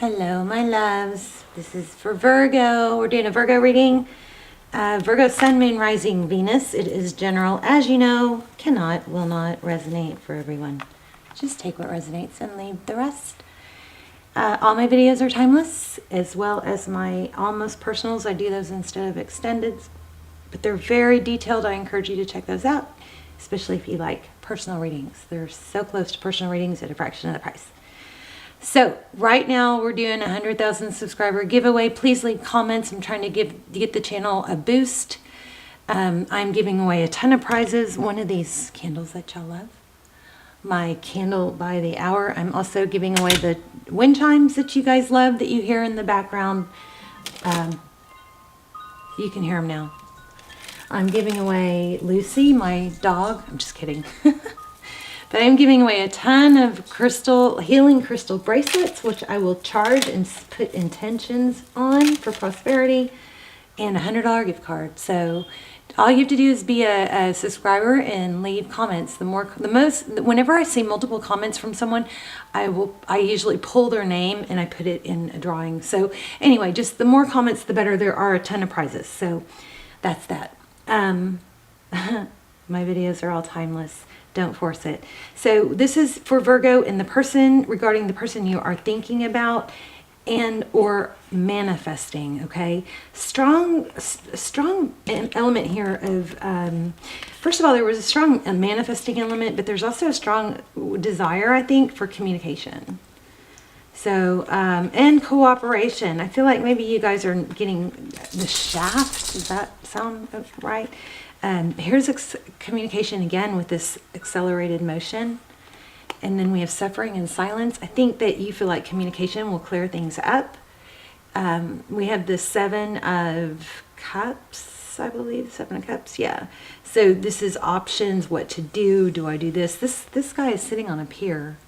Hello, my loves. This is for Virgo. We're doing a Virgo reading. Virgo Sun, Moon, Rising, Venus. It is general. As you know, will not resonate for everyone. Just take what resonates and leave the rest. All my videos are timeless, as well as my almost personals. I do those instead of extended, but they're very detailed. I encourage you to check those out, especially if you like personal readings. They're so close to personal readings at a fraction of the price. So right now we're doing a 100,000 subscriber giveaway. Please leave comments. I'm trying to get the channel a boost. I'm giving away a ton of prizes. One of these candles that y'all love, my candle by the hour. I'm also giving away the wind chimes that you guys love, that you hear in the background. You can hear them now. I'm giving away Lucy, my dog. I'm just kidding. But I'm giving away a ton of healing crystal bracelets, which I will charge and put intentions on for prosperity, and a $100 gift card. So all you have to do is be a subscriber and leave comments. Whenever I see multiple comments from someone, I usually pull their name and I put it in a drawing. So anyway, just the more comments, the better. There are a ton of prizes. So that's that. My videos are all timeless. Don't force it. So this is for Virgo and regarding the person you are thinking about and or manifesting. Okay, strong element here of first of all, there was a strong manifesting element, but there's also a strong desire, I think, for communication. So and cooperation. I feel like maybe you guys are getting the shaft. Does that sound right? Here's communication again with this accelerated motion. And then we have suffering and silence. I think that you feel like communication will clear things up. We have the Seven of Cups, I believe. Seven of Cups, yeah. So this is options, what to do. Do I do this? This guy is sitting on a pier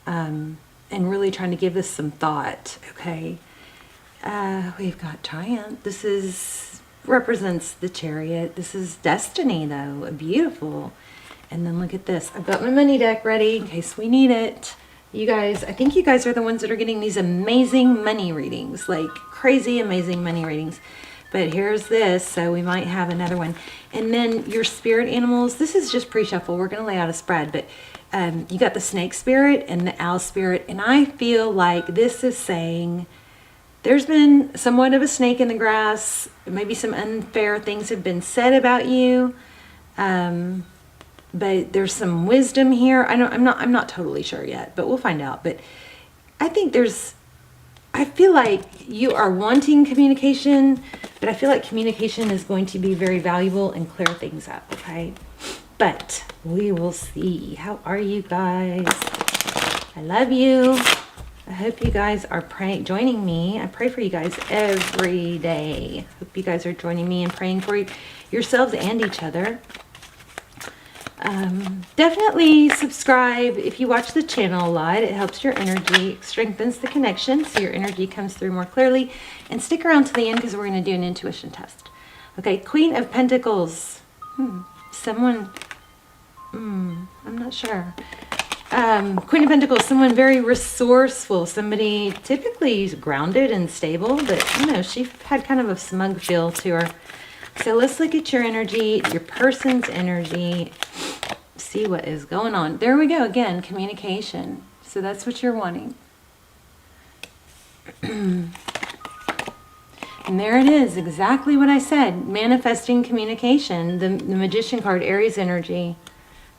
and really trying to give this some thought, okay? We've got Triumph. This represents the Chariot. This is destiny, though. Beautiful. And then look at this. I've got my money deck ready in case we need it. You guys, I think you guys are the ones that are getting these amazing money readings, like crazy amazing money readings. But here's this, so we might have another one. And then your spirit animals. This is just pre-shuffle. We're going to lay out a spread, but you got the snake spirit and the owl spirit. And I feel like this is saying there's been somewhat of a snake in the grass. Maybe some unfair things have been said about you. But there's some wisdom here. I'm not totally sure yet, but we'll find out. But I think I feel like you are wanting communication, but I feel like communication is going to be very valuable and clear things up, okay? But we will see. How are you guys? I love you. I hope you guys are joining me. I pray for you guys every day. Hope you guys are joining me and praying for yourselves and each other. Definitely subscribe if you watch the channel a lot. It helps your energy, strengthens the connection, so your energy comes through more clearly. And stick around to the end because we're going to do an intuition test. Okay, Queen of Pentacles. I'm not sure. Queen of Pentacles, someone very resourceful, somebody typically grounded and stable, but she had kind of a smug feel to her. So let's look at your energy, your person's energy, see what is going on. There we go again, communication. So that's what you're wanting. And there it is, exactly what I said, manifesting communication, the Magician card, Aries energy.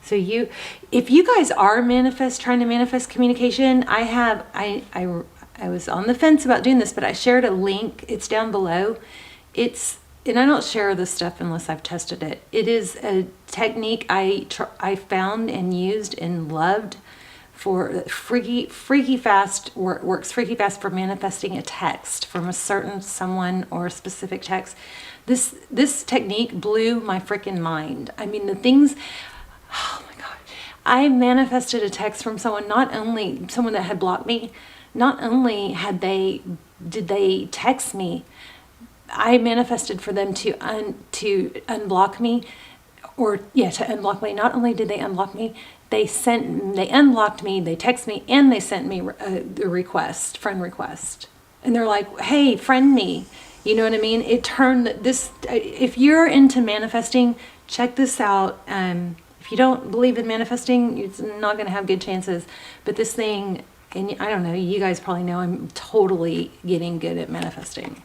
So if you guys are trying to manifest communication, I was on the fence about doing this, but I shared a link. It's down below. And I don't share this stuff unless I've tested it. It is a technique I found and used and loved for freaky fast, works freaky fast for manifesting a text from a certain someone or a specific text. This technique blew my freaking mind. I mean, the things. Oh my God. I manifested a text from someone that had blocked me. Not only did they text me, I manifested for them to unblock me, to unblock me. Not only did they unblock me, they unblocked me, they text me, and they sent me a request, friend request. And they're like, hey, friend me. You know what I mean? It turned this, if you're into manifesting, check this out. If you don't believe in manifesting, it's not going to have good chances. But this thing, and I don't know, you guys probably know I'm totally getting good at manifesting.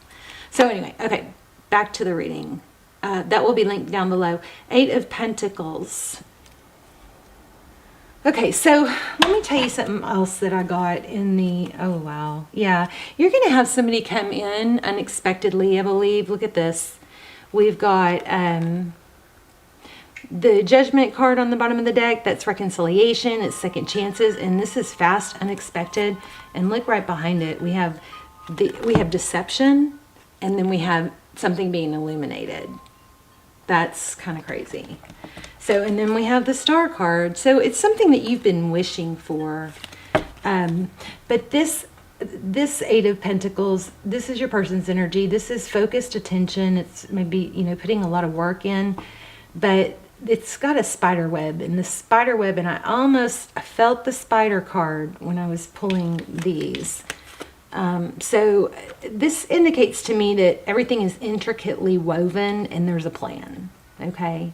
So anyway, okay, back to the reading. That will be linked down below. 8 of Pentacles. Okay, so let me tell you something else that I got in the, oh wow. Yeah, you're going to have somebody come in unexpectedly, I believe. Look at this. We've got the Judgment card on the bottom of the deck. That's reconciliation. It's second chances. And this is fast, unexpected. And look right behind it. We have deception. And then we have something being illuminated. That's kind of crazy. So, and then we have the Star card. So it's something that you've been wishing for. But this 8 of Pentacles, this is your person's energy. This is focused attention. It's maybe, putting a lot of work in. But it's got a spider web. And the spider web, and I felt the spider card when I was pulling these. So this indicates to me that everything is intricately woven and there's a plan. Okay.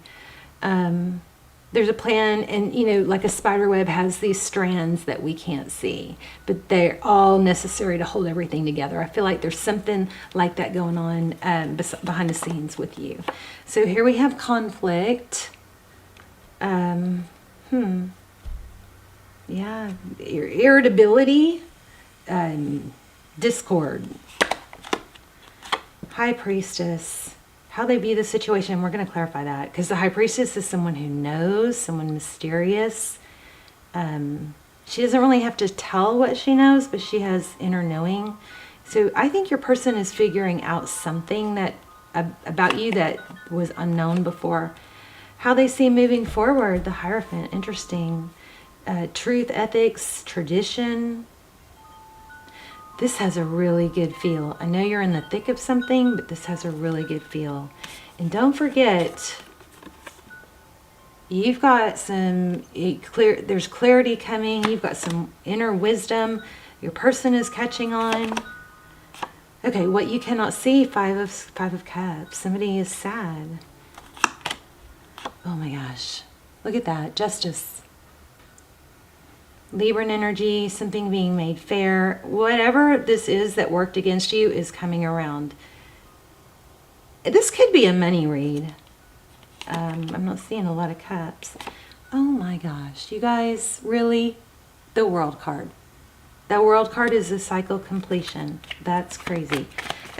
There's a plan, and like a spider web has these strands that we can't see, but they're all necessary to hold everything together. I feel like there's something like that going on behind the scenes with you. So here we have conflict. Yeah, irritability, discord, High Priestess. How they view the situation, we're going to clarify that. Because the High Priestess is someone who knows, someone mysterious. She doesn't really have to tell what she knows, but she has inner knowing. So I think your person is figuring out something that about you that was unknown before. How they see moving forward, the Hierophant, interesting. Truth, ethics, tradition. This has a really good feel. I know you're in the thick of something, but this has a really good feel. And don't forget, you've got there's clarity coming. You've got some inner wisdom. Your person is catching on. Okay, what you cannot see, Five of Cups. Somebody is sad. Oh my gosh. Look at that. Justice. Libran energy, something being made fair. Whatever this is that worked against you is coming around. This could be a money read. I'm not seeing a lot of cups. Oh my gosh. You guys, really? The World card. That World card is a cycle completion. That's crazy.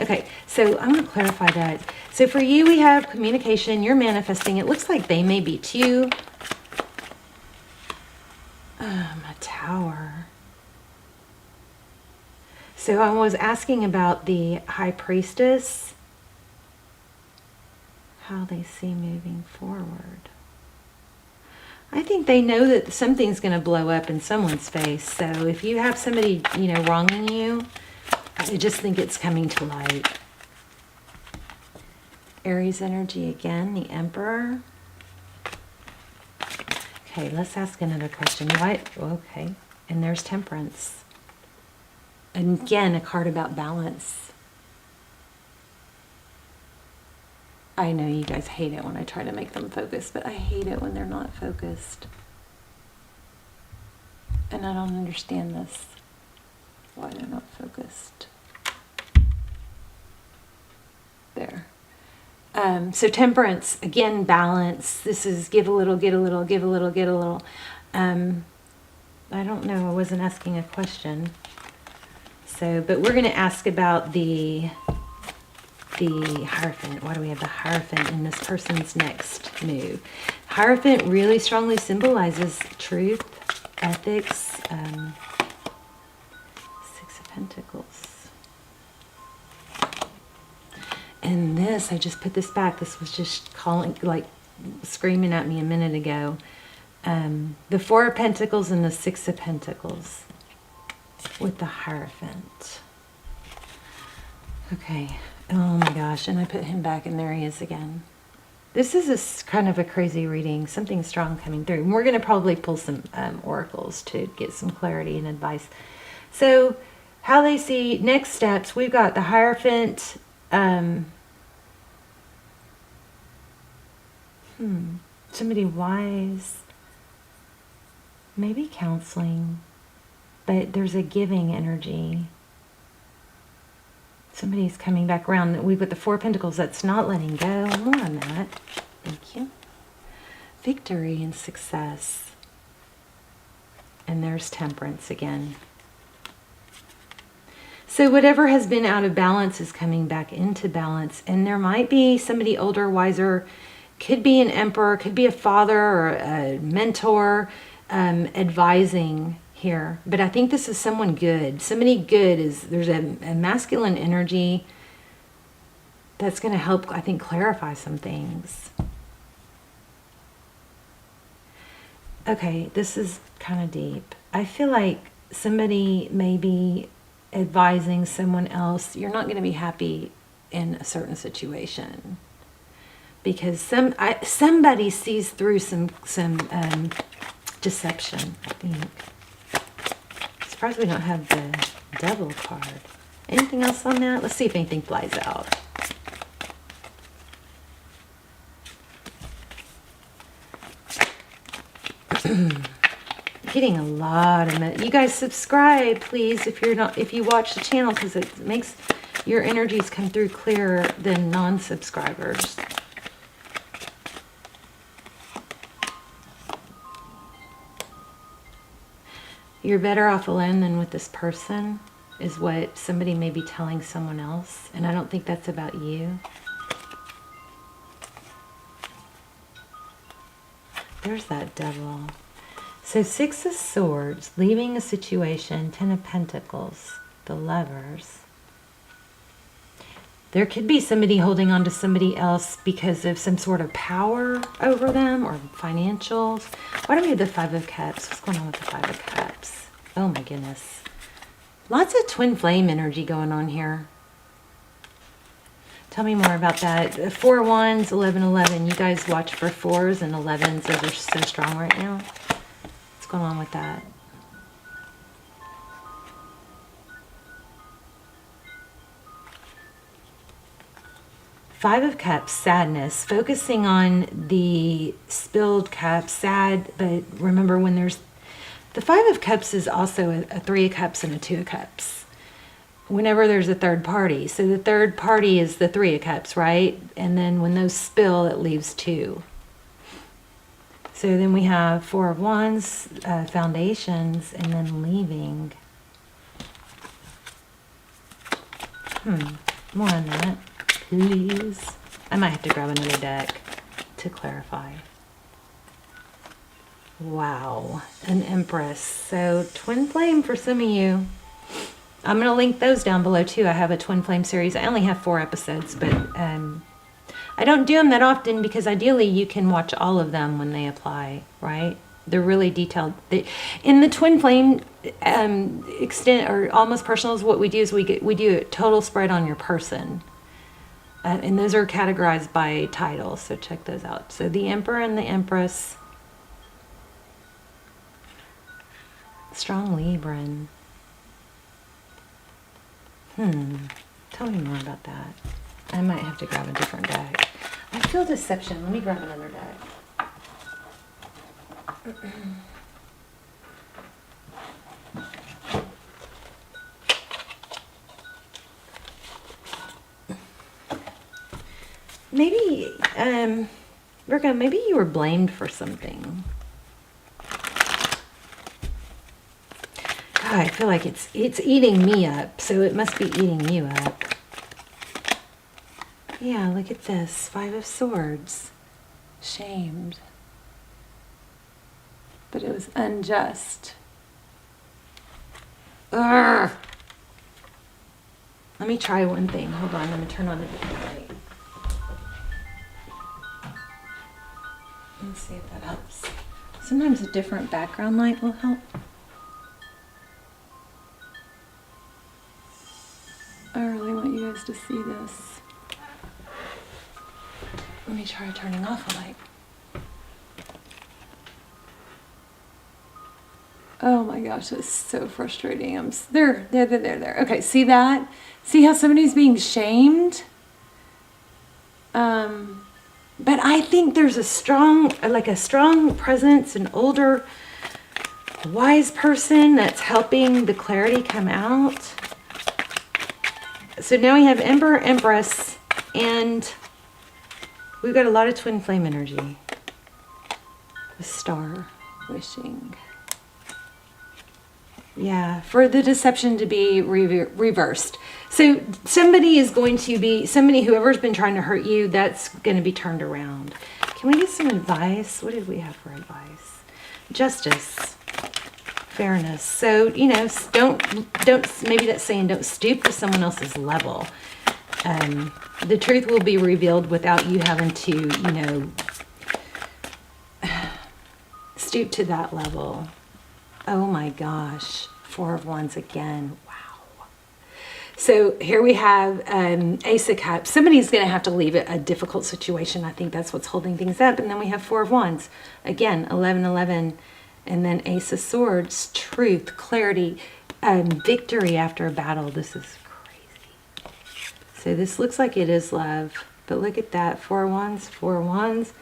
Okay, so I'm going to clarify that. So for you, we have communication. You're manifesting. It looks like they may be too. A Tower. So I was asking about the High Priestess. How they see moving forward. I think they know that something's going to blow up in someone's face. So if you have somebody, wronging you, I just think it's coming to light. Aries energy again, the Emperor. Okay, let's ask another question. What? Okay, and there's Temperance. And again, a card about balance. I know you guys hate it when I try to make them focus, but I hate it when they're not focused. And I don't understand this. Why they're not focused. There. So Temperance, again, balance. This is give a little, get a little, give a little, get a little. I don't know. I wasn't asking a question. So, but we're going to ask about the Hierophant. Why do we have the Hierophant in this person's next move? Hierophant really strongly symbolizes truth, ethics, 6 of Pentacles. And this, I just put this back. This was just calling, like screaming at me a minute ago. The 4 of Pentacles and the 6 of Pentacles with the Hierophant. Okay. Oh my gosh. And I put him back, and there he is again. This is kind of a crazy reading, something strong coming through. And we're going to probably pull some oracles to get some clarity and advice. So how they see next steps, we've got the Hierophant. Somebody wise. Maybe counseling. But there's a giving energy. Somebody's coming back around. We've got the Four of Pentacles. That's not letting go. More on that. Thank you. Victory and success. And there's Temperance again. So whatever has been out of balance is coming back into balance. And there might be somebody older, wiser. Could be an emperor. Could be a father or a mentor advising here. But I think this is someone good. Somebody good is, there's a masculine energy that's going to help, I think, clarify some things. Okay, this is kind of deep. I feel like somebody may be advising someone else, you're not going to be happy in a certain situation. Because somebody sees through some deception, I think. Surprised we don't have the Devil card. Anything else on that? Let's see if anything flies out. Getting a lot of you guys subscribe, please, if you watch the channel, because it makes your energies come through clearer than non-subscribers. You're better off alone than with this person, is what somebody may be telling someone else. And I don't think that's about you. There's that Devil. So Six of Swords, leaving a situation. Ten of Pentacles, the Lovers. There could be somebody holding on to somebody else because of some sort of power over them or financials. Why do we have the Five of Cups? What's going on with the Five of Cups? Oh my goodness. Lots of twin flame energy going on here. Tell me more about that. 4 Wands, 11, 11. You guys watch for 4s and 11s. Those are so strong right now. What's going on with that? Five of Cups, sadness, focusing on the spilled cup, sad, but remember when there's, the Five of Cups is also a Three of Cups and a Two of Cups. Whenever there's a third party. So the third party is the Three of Cups, right? And then when those spill, it leaves two. So then we have Four of Wands, foundations, and then leaving. More on that. Please. I might have to grab another deck to clarify. Wow. An Empress. So twin flame for some of you. I'm going to link those down below too. I have a twin flame series. I only have 4 episodes, but I don't do them that often because ideally you can watch all of them when they apply, right? They're really detailed. In the twin flame extent or almost personals, what we do is we do a total spread on your person. And those are categorized by title, so check those out. So the Emperor and the Empress. Strong Libran. Tell me more about that. I might have to grab a different deck. I feel deception. Let me grab another deck. Maybe, Virgo, maybe you were blamed for something. God, I feel like it's eating me up, so it must be eating you up. Yeah, look at this. 5 of Swords. Shamed. But it was unjust. Urgh. Let me try one thing. Hold on, let me turn on a different light. Let's see if that helps. Sometimes a different background light will help. I really want you guys to see this. Let me try turning off the light. Oh my gosh, that's so frustrating. There. Okay, see that? See how somebody's being shamed? But I think there's a strong presence, an older, wise person that's helping the clarity come out. So now we have Emperor, Empress, and we've got a lot of twin flame energy. The Star, wishing. Yeah, for the deception to be reversed. So somebody is going to be, whoever's been trying to hurt you, that's going to be turned around. Can we get some advice? What did we have for advice? Justice. Fairness. So, don't, maybe that's saying don't stoop to someone else's level. The truth will be revealed without you having to, stoop to that level. Oh my gosh, 4 of Wands again. Wow. So here we have Ace of Cups. Somebody's going to have to leave a difficult situation. I think that's what's holding things up. And then we have 4 of Wands. Again, 11. And then Ace of Swords, truth, clarity, victory after a battle. This is crazy. So this looks like it is love. But look at that. 4 of Wands.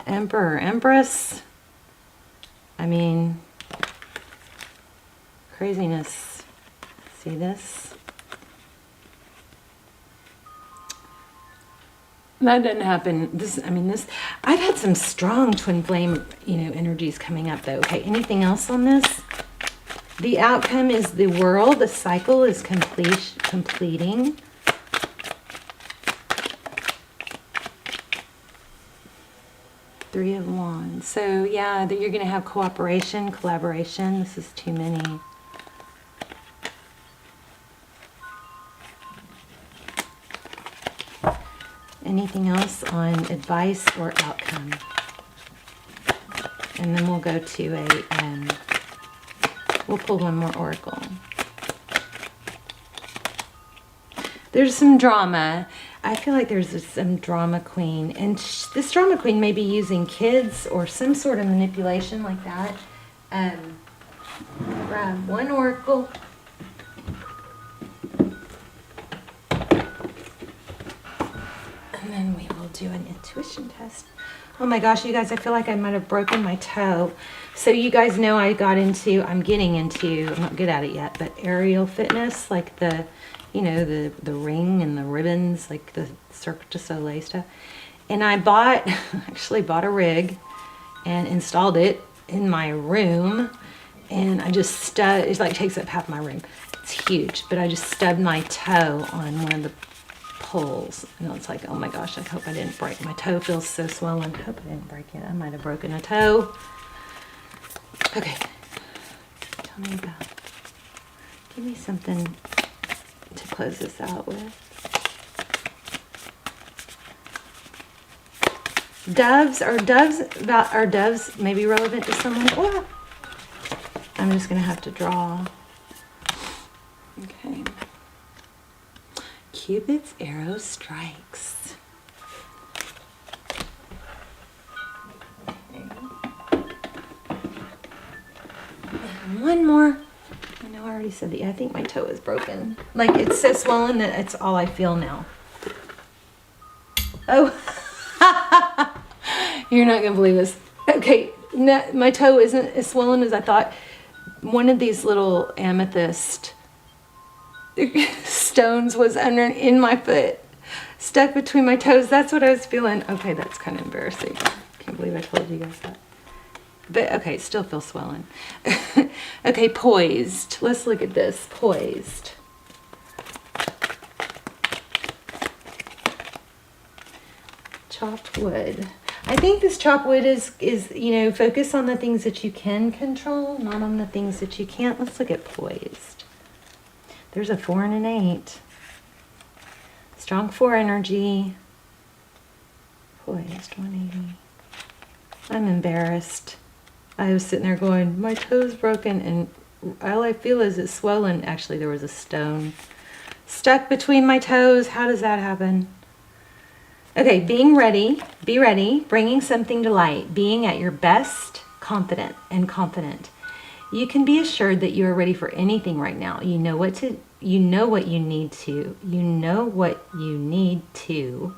Emperor, Empress. I mean, craziness. See this? That didn't happen. I've had some strong twin flame, energies coming up though. Okay, anything else on this? The outcome is the world. The cycle is completing. Three of Wands. So yeah, that you're going to have cooperation, collaboration. This is too many. Anything else on advice or outcome? And then we'll go to we'll pull one more oracle. There's some drama. I feel like there's some drama queen. And this drama queen may be using kids or some sort of manipulation like that. Grab one oracle. And then we will do an intuition test. Oh my gosh, you guys, I feel like I might have broken my toe. So you guys know I'm getting into, I'm not good at it yet, but aerial fitness, like the ring and the ribbons, like the Cirque du Soleil stuff. And I actually bought a rig and installed it in my room. And I just it like takes up half my room. It's huge, but I just stubbed my toe on one of the poles. And it's like, oh my gosh, I hope I didn't break. My toe feels so swollen. I hope I didn't break it. I might have broken a toe. Okay. Tell me about, give me something to close this out with. Are doves maybe relevant to someone? Oh, I'm just going to have to draw. Okay. Cupid's arrow strikes. And one more. I know I already said that. I think my toe is broken. Like, it's so swollen that it's all I feel now. Oh. You're not going to believe this. Okay, no, my toe isn't as swollen as I thought. One of these little amethyst stones was in my foot, stuck between my toes. That's what I was feeling. Okay, that's kind of embarrassing. Can't believe I told you guys that. But okay, it still feels swollen. Okay, poised. Let's look at this. Poised. Chopped wood. I think this chopped wood is focus on the things that you can control, not on the things that you can't. Let's look at poised. There's a 4 and an 8. Strong 4 energy. Poised, 180. I'm embarrassed. I was sitting there going, my toe's broken, and all I feel is it's swollen. Actually, there was a stone stuck between my toes. How does that happen? Okay, being ready, be ready, bringing something to light, being at your best, confident and confident. You can be assured that you are ready for anything right now. You know what you need to. You know what you need to.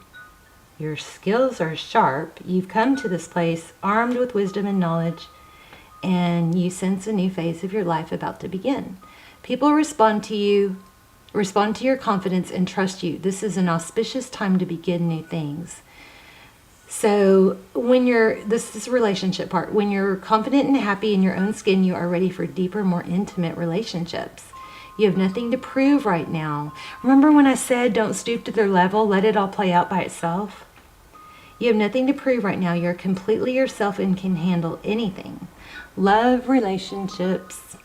Your skills are sharp. You've come to this place armed with wisdom and knowledge, and you sense a new phase of your life about to begin. People respond to your confidence and trust you. This is an auspicious time to begin new things. So this is a relationship part. When you're confident and happy in your own skin, you are ready for deeper, more intimate relationships. You have nothing to prove right now. Remember when I said don't stoop to their level, let it all play out by itself? You have nothing to prove right now. You're completely yourself and can handle anything. Love, relationships,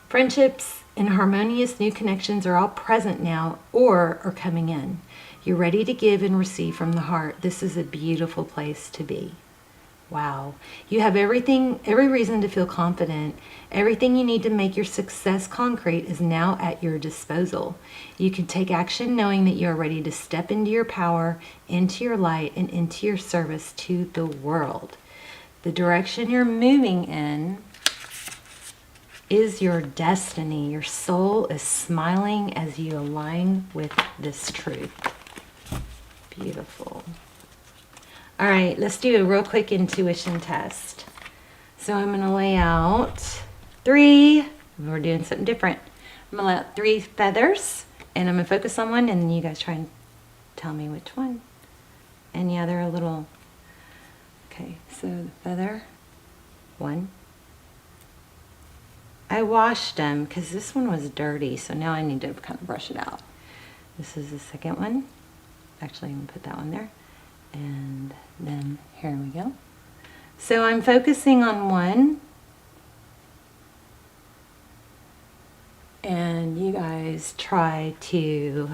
friendships, and harmonious new connections are all present now or are coming in. You're ready to give and receive from the heart. This is a beautiful place to be. Wow. You have every reason to feel confident. Everything you need to make your success concrete is now at your disposal. You can take action knowing that you are ready to step into your power, into your light, and into your service to the world. The direction you're moving in is your destiny. Your soul is smiling as you align with this truth. Beautiful. All right, let's do a real quick intuition test. So I'm going to lay out we're doing something different. I'm going to lay out 3 feathers, and I'm going to focus on one, and you guys try and tell me which one. And yeah, they're a little, okay, so the feather, 1. I washed them because this one was dirty, so now I need to kind of brush it out. This is the second one. Actually, I'm going to put that one there. And then here we go. So I'm focusing on one. And you guys try to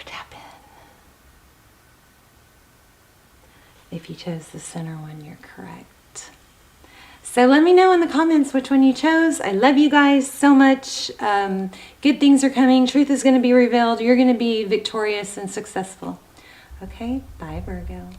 tap in. If you chose the center one, you're correct. So let me know in the comments which one you chose. I love you guys so much. Good things are coming. Truth is going to be revealed. You're going to be victorious and successful. Okay, bye Virgo.